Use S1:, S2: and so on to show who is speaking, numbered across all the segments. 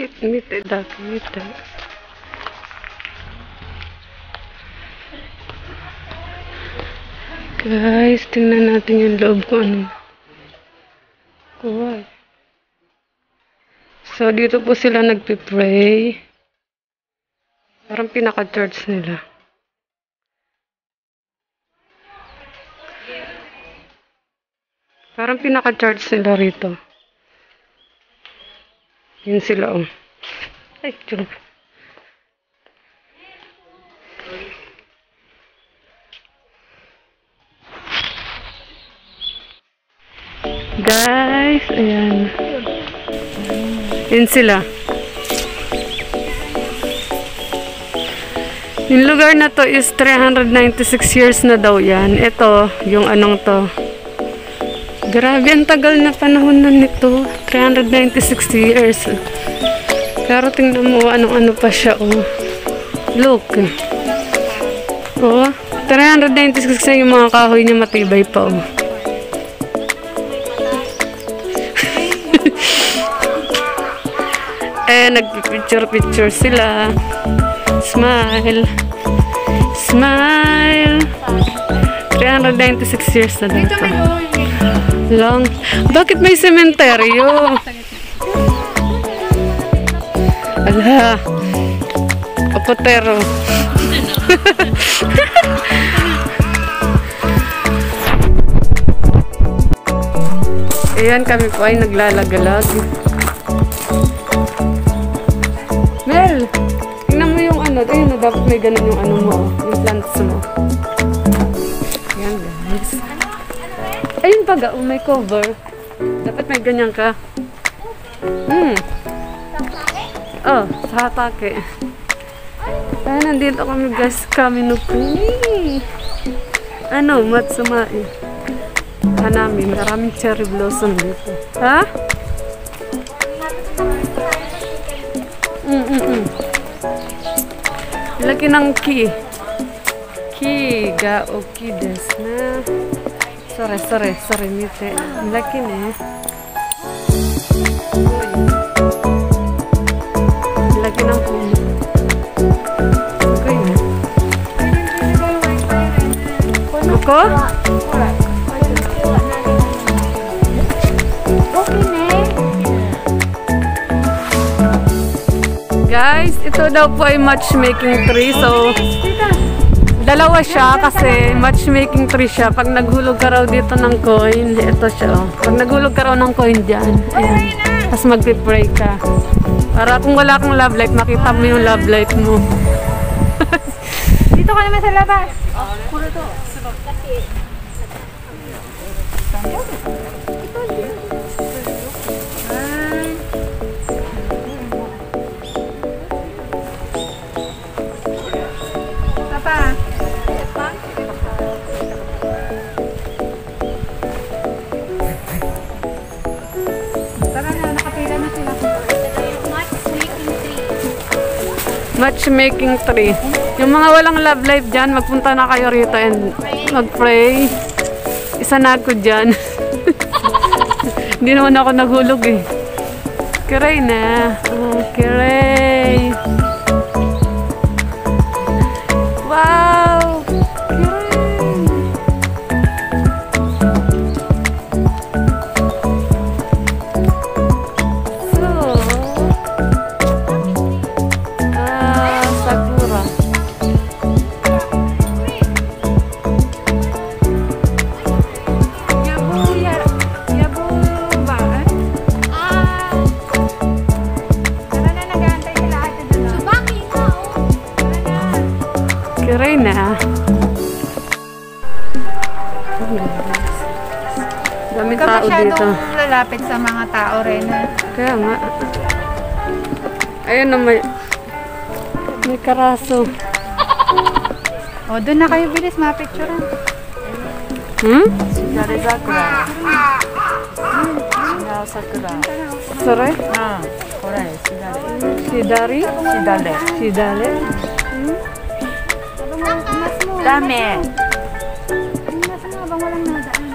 S1: Mite dakita. Guys, tingnan natin yung loob ko ano. Kuway. So, dito po sila nagpipray. Parang pinaka-church nila. Parang pinaka-church nila rito. Yun sila, oh. Ay, tiyong. Guys, ayan. Yun sila. Yung lugar na to is 396 years na daw yan. Ito, yung anong to. Grabe, ang tagal na panahon na nito. 396 years. Pero tingnan mo, anong-ano pa siya, oh. Look. Oh, 396 na yung mga kahoy niya, matibay pa, oh. Nagpipicture-picture sila. Smile. Smile. 396 years na dito. Long. Bakit may sementeryo? Ala. Kapotero. Ayan, kami po ay naglalagalag. Mel, tingnan mo yung ano. Ayun na, dapat may ganun yung ano mo. Yung plants mo. Ayan, guys. Ayun pa ga, may cover. Dapat may ganyan ka. Oh, sa hatake. Ayan, nandito kami guys. Kami nupuni. Ano, matsumai. Hanami, maraming cherry blossom dito. Ha? Laki ng ki. Ki ga oki desu na. Sorry, mite. Laki ne. Laki ng puno. Okay. Ako? Guys, ito daw po ay matchmaking tree. So, dalawa siya kasi matchmaking tree siya. Pag naghulog ka raw dito ng coin, ito siya. Oh. Pag naghulog ka raw ng coin dyan, ayan. Tapos magpipray ka. Para kung wala kang love life, makita mo yung love life mo.
S2: Dito ka naman sa labas. Puro to.
S1: Matchmaking tree. Yung mga walang love life dyan, magpunta na kayo rito and mag-pray. Isa na ako dyan. Hindi naman ako naghulog eh. Kiray na. Oh, kiray. Wow! Kiray na. Daming tao dito.
S2: Lalapit sa mga tao rin.
S1: Kaya nga. Ayun na may karaso.
S2: O, doon na kayo bilis, mapicture.
S3: Shidare sakura. Shidare sakura.
S1: Sorry?
S3: Kore, shidare.
S1: Shidari?
S3: Shidare.
S1: Shidare?
S3: Dame.
S2: Nasa nga bang walang nadaan?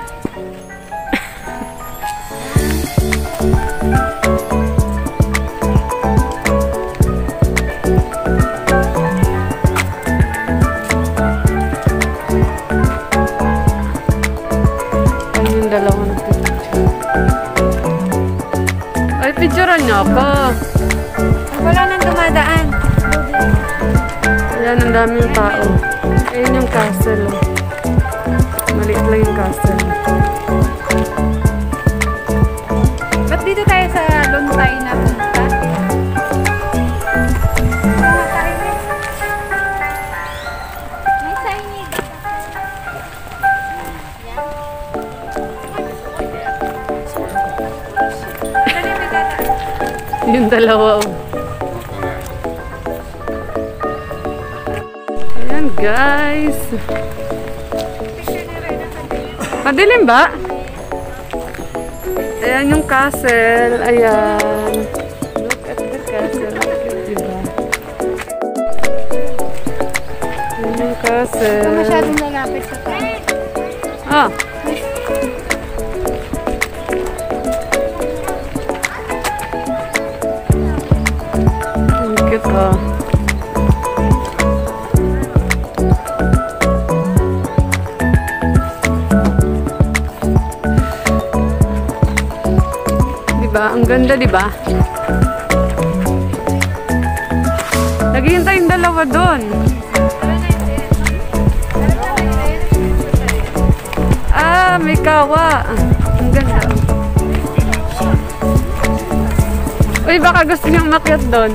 S1: Picturean niyo ako.
S2: Wala nang dumadaan.
S1: Ayan, ang daming tao. Ayun yung castle. Maliit lang yung castle.
S2: Ba't dito tayo sa Luntay na punta? May signage.
S1: Yung dalawa. Oh. Ayan guys. Madilim ba? Ayan yung castle. Ayan. Look at the castle. Diba? Ayan yung castle.
S2: Ito masyadong lalapit sa tayo.
S1: Ah. Ang cute ah. Ang ganda, di ba? Naghihintay yung dalawa doon. Ah, may kawa. Ang ganda. Uy, baka gusto niyang makyat doon.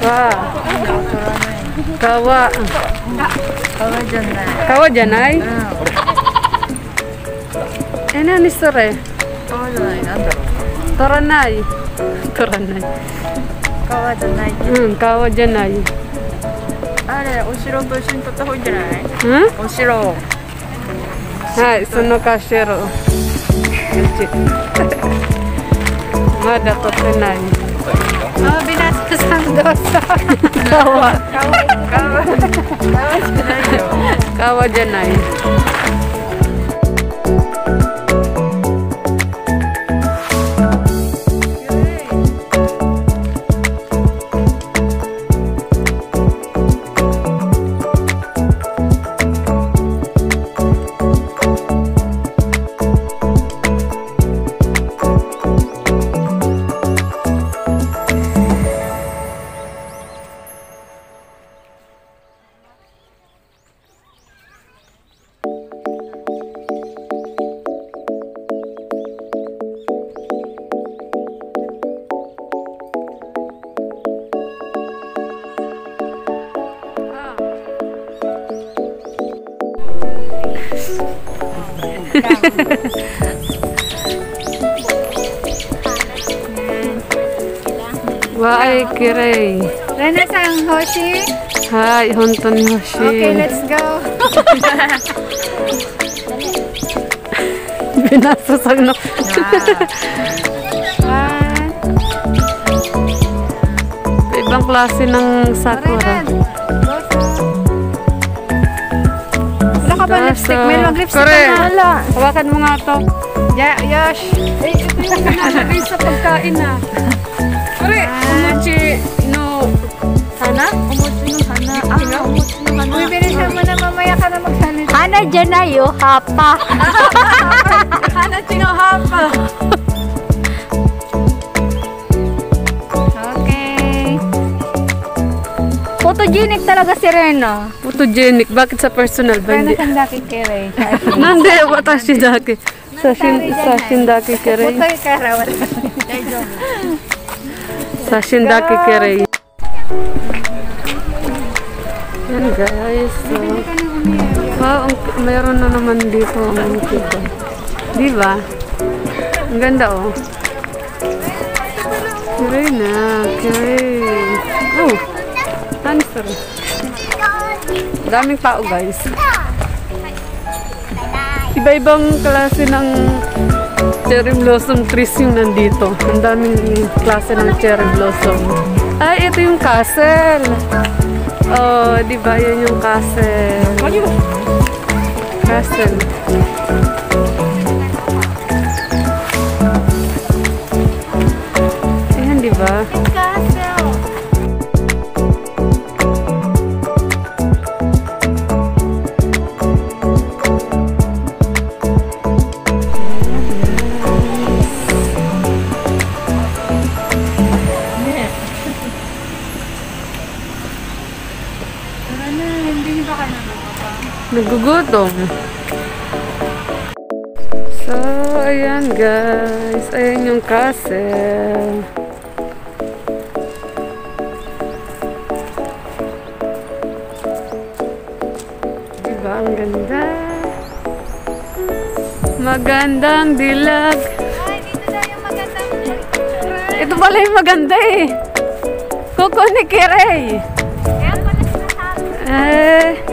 S1: Wow. Kawa.
S3: Kawa janai.
S1: Kawa janai? Nani sore?
S3: Kawa janai, nandaro?
S1: Toranai. Toranai.
S3: Kawa janai.
S1: Kawa janai.
S3: Are, oshiro to ishou ni totta方がいいんじゃない？ Oshiro.
S1: はい、そのkashiro. Mada totte nai.
S2: Oh, binastos dosa.
S1: Kawa.
S3: Kawa janai yo.
S1: Kawa janai. Why, Kirei?
S2: Rena-san, Hoshi?
S1: Hi, honton Hoshi.
S2: Okay, let's go.
S1: Binasasag na.
S2: One.
S1: Ibang klase ng sakura.
S2: Renan, wala ka ba lipstick? May mag-lipstick
S1: Kore,
S2: ka na. Wala.
S1: hawakan mo nga to.
S2: Yosh.
S1: Eh, ito yung pinalagay sa pagkain na. Kore, umuchi no hana? Umuchi no hana. Umuchi no hana.
S2: Uy, bilisan mo na, mamaya ka na magsalit.
S3: Hana janai yo, hapa.
S1: Hana chino hapa.
S2: Okay.
S3: Photogenic talaga si Rena.
S1: Photogenic. Bakit sa personal ba? Hindi.
S2: Rena-san kere.
S1: Nande, watashi dake. Sashin dake kere.
S2: Putoy ka rawat.
S1: Sashin dake kere. Yan guys. So, wow, mayroon na naman dito ang kita. Diba? Ang ganda oh. Kere na. Kere. Oh. Answer. Daming tao guys. Iba-ibang klase ng cherry blossom trees yung nandito. Ang daming klase ng cherry blossom. Ay, ito yung castle. Oh, di ba? Yan yung castle. Castle. nagugutom. So, ayan guys. Ayan yung castle. Diba? Ang ganda. Magandang dilag.
S2: Ay, dito daw yung magandang
S1: Ito pala yung maganda eh. Kuko ni Kirey.
S2: Kaya pala sinasabi.
S1: Eh,